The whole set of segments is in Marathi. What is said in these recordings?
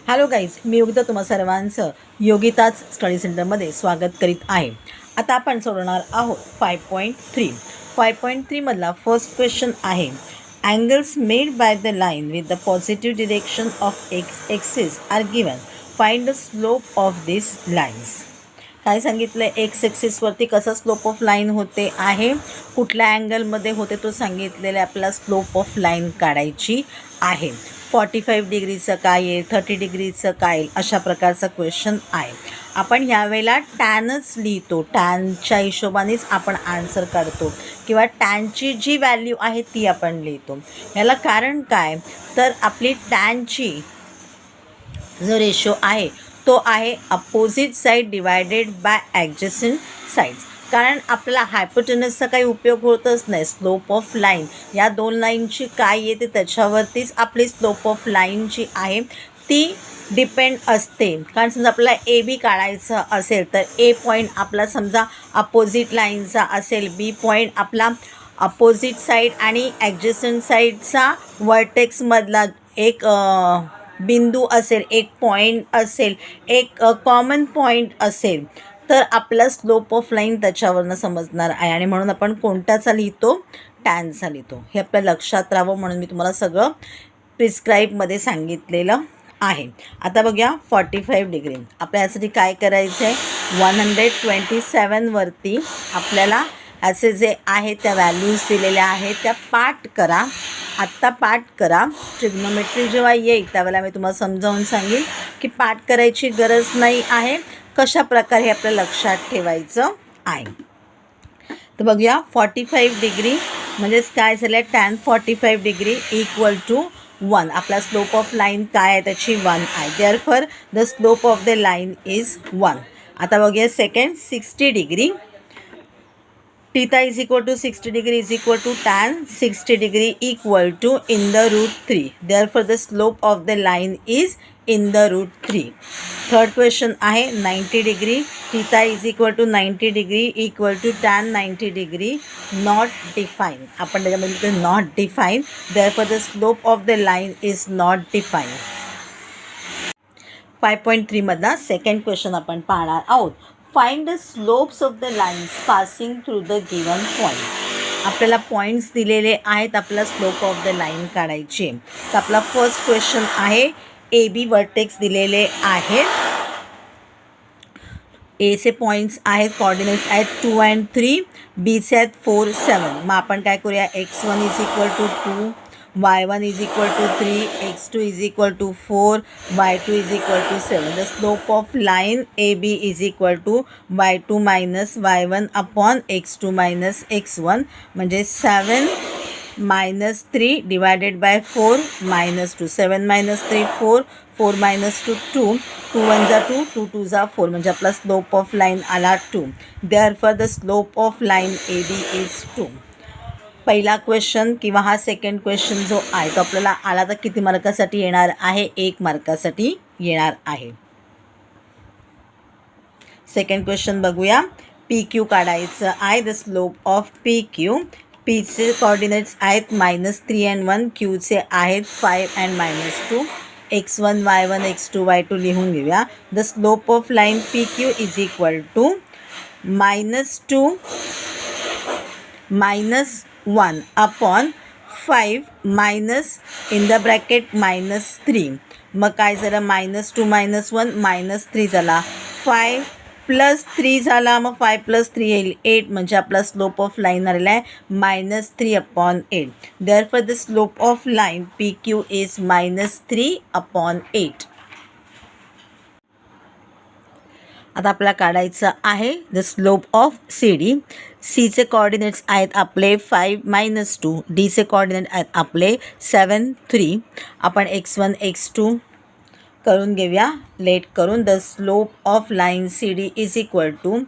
हॅलो गाईज, मी योगिता तुम्हा सर्वांचं योगिताच स्टडी सेंटरमध्ये स्वागत करीत आहे. आता आपण सोडवणार आहोत 5.3. 5.3मधला फर्स्ट क्वेश्चन आहे, angles made by the line with the positive direction of axis are given. Find the slope of this lines. काय सांगितलं, एक्स एक्सिसवरती कसं स्लोप ऑफ लाईन होते आहे, कुठल्या अँगलमध्ये होते तो सांगितलेला आपल्याला स्लोप ऑफ लाईन काढायची आहे. 45 डिग्रीचं काय येईल, 30 डिग्रीचं काय येईल, अशा प्रकारचा क्वेश्चन आहे. आपण यावेळेला टॅनच लिहितो, टॅनच्या हिशोबानेच आपण आन्सर काढतो किंवा टॅनची जी व्हॅल्यू आहे ती आपण लिहितो. याला कारण काय, तर आपली टॅनची जो रेशो आहे तो आहे opposite side divided by adjacent sides. कारण आपल्याला हायपोटेनसचा काही उपयोग होतच नाही. स्लोप ऑफ लाईन या दोन लाईनची काय येते त्याच्यावरतीच आपली स्लोप ऑफ लाईन जी आहे ती डिपेंड असते. कारण समजा आपल्याला ए बी काढायचं असेल तर ए पॉईंट आपला समजा अपोजिट लाईनचा असेल, बी पॉईंट आपला अपोजिट साईड आणि ॲडजसंट साईडचा वर्टेक्समधला एक बिंदू असेल, एक पॉईंट असेल, एक कॉमन पॉईंट असेल, तर आपला स्लोप ऑफ लाईन त्याच्यावरनं समजणार आहे. आणि म्हणून आपण कोणत्याचा लिहितो, टॅनचा लिहितो. हे आपल्या लक्षात राहावं म्हणून मी तुम्हाला सगळं प्रिस्क्राईबमध्ये सांगितलेलं आहे. आता बघूया 45 डिग्री. आपल्या यासाठी काय करायचं आहे, 127वरती आपल्याला असे जे आहे त्या व्हॅल्यूज दिलेल्या आहेत त्या पाठ करा. आत्ता पाठ करा. ट्रिग्नोमेट्री जेव्हा येईल त्यावेळेला मी तुम्हाला समजावून सांगेन की पाठ करायची गरज नाही आहे, कशा प्रकारे आपल्याला लक्षात ठेवायचं आहे. तर बघूया 45 डिग्री म्हणजेच काय झालं, टॅन 45 डिग्री इक्वल टू 1. आपला स्लोप ऑफ लाईन काय आहे त्याची 1 आहे. Therefore the slope of the line is 1. आता बघूया second 60 degree. theta is equal to 60 degree is equal to tan 60 degree equal to in the root 3. Therefore the slope of the line is in the root 3. Third question आहे 90 degree. theta is equal to 90 degree equal to tan 90 degree not defined. आपण त्याच्यामध्ये not defined. Therefore the slope of the line is not defined. 5.3 मधला सेकंड क्वेश्चन आपण पाहणार आहोत. Find the slopes of the lines passing through the given point. आपल्याला पॉईंट्स दिलेले आहेत, आपल्याला स्लोप ऑफ द लाईन काढायची. तर आपला फर्स्ट क्वेश्चन आहे, ए बी वर्टेक्स दिलेले आहेत. एचे पॉईंट्स आहेत, कोऑर्डिनेट्स आहेत 2 and 3, बीचे आहेत 4, 7. मग आपण काय करूया, x1 is equal to 2, y1 is equal to 3, x2 is equal to 4, y2 is equal to 7. The slope of line AB is equal to y2 minus y1 upon x2 minus x1. म्हणजे 7 minus 3 divided by 4 minus 2. 7 minus 3 4, 4 minus 2 2, 2 1 जा 2, 2 2 जा 4. म्हणजे आपला स्लोप ऑफ लाईन आला 2. Therefore the slope of line AB is 2. पहिला क्वेश्चन किंवा हा सेकंड क्वेश्चन जो आहे तो आपल्याला आला तर किती मार्कासाठी येणार आहे, 1 मार्कासाठी येणार आहे. सेकंड क्वेश्चन बघूया. पी क्यू काढायचं आहे. The slope of P Q. पीचे कोऑर्डिनेट्स आहेत -3 and 1, क्यूचे आहेत 5 and -2. x1 y1 x2 y2 लिहून घेऊया. The slope of line P Q is equal to -2 -1 upon 5 minus in the bracket -3. मग काय झालं, -2 -1 -3 झाला. 5 + 3 झाला, मग 5 + 3 येईल 8. म्हणजे आपला स्लोप ऑफ लाईन आलेला आहे -3/8. Therefore the slope of line PQ is -3/8. आता आपल्याला काढायचं आहे the slope of C D. सीचे कोऑर्डिनेट्स आहेत आपले 5 -2, डीचे कोऑर्डिनेट आहेत आपले 7 3. आपण x1 x2 करून घेऊया लेट करून. The slope of line C D is equal to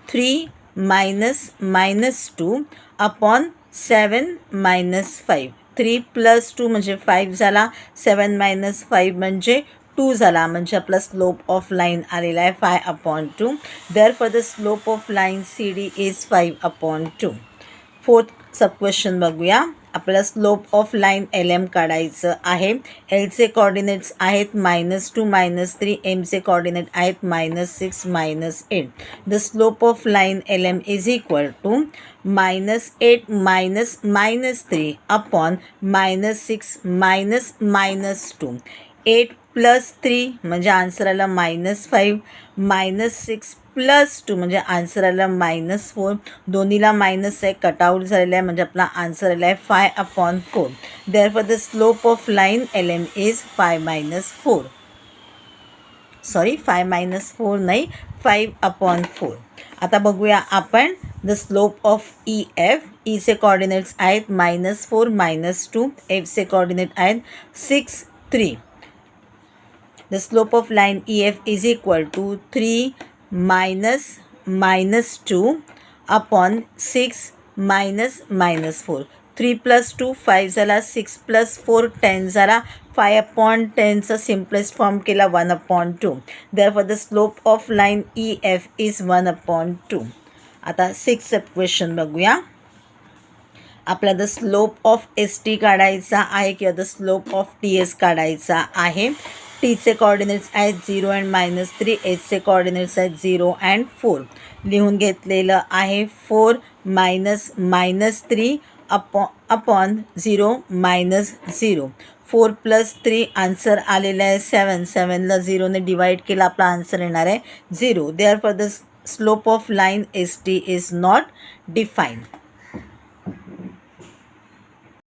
3 -2 upon 7 -5. 3 + 2 म्हणजे 5 झाला, 7 - 5 म्हणजे 2 झाला. म्हणजे आपला स्लोप ऑफ लाईन आलेला आहे 5/2. Therefore the slope of line CD is 5/2. Fourth sub question बघूया. आपल्याला स्लोप ऑफ लाईन LM काढायचं आहे. Lचे कॉर्डिनेट्स आहेत -2 -3, Mचे कॉर्डिनेट आहेत -6 -8. The slope of line LM is equal to -8 -3 upon -6 -2. 8 + 3 म्हणजे आन्सर आला -5, -6 + 2 म्हणजे आन्सर आला -4. दोन्हीला मायनस आहे, कटआउट झालेला आहे म्हणजे आपला आन्सर आला आहे 5/4. Therefore the slope of line LM is 5 -4 नाही 5/4. आता बघूया आपण द स्लोप ऑफ EF. ईचे कॉर्डिनेट्स आहेत -4 -2, Fचे कॉर्डिनेट आहेत 6 3. The slope of line EF is equal to 3 -2 upon 6 -4. 3 + 2 5 झाला, 6 + 4 10 झाला. 5/10चा सिम्पलेस्ट फॉर्म केला 1/2. Therefore the slope of line EF is 1/2. आता 6th क्वेश्चन बघूया. आपल्याला द स्लोप ऑफ ST काढायचा आहे किंवा द स्लोप ऑफ TS काढायचा आहे. टीचे कॉर्डिनेट्स आहेत 0 and -3, एचचे कॉर्डिनेट्स आहेत 0 and 4. लिहून घेतलेलं आहे 4 -3 अपॉन 0 -0. 4 + 3 आन्सर आलेला आहे 7. 7ला 0ने डिवाईड केला, आपला आन्सर येणार आहे 0. Therefore the slope of line ST is not defined.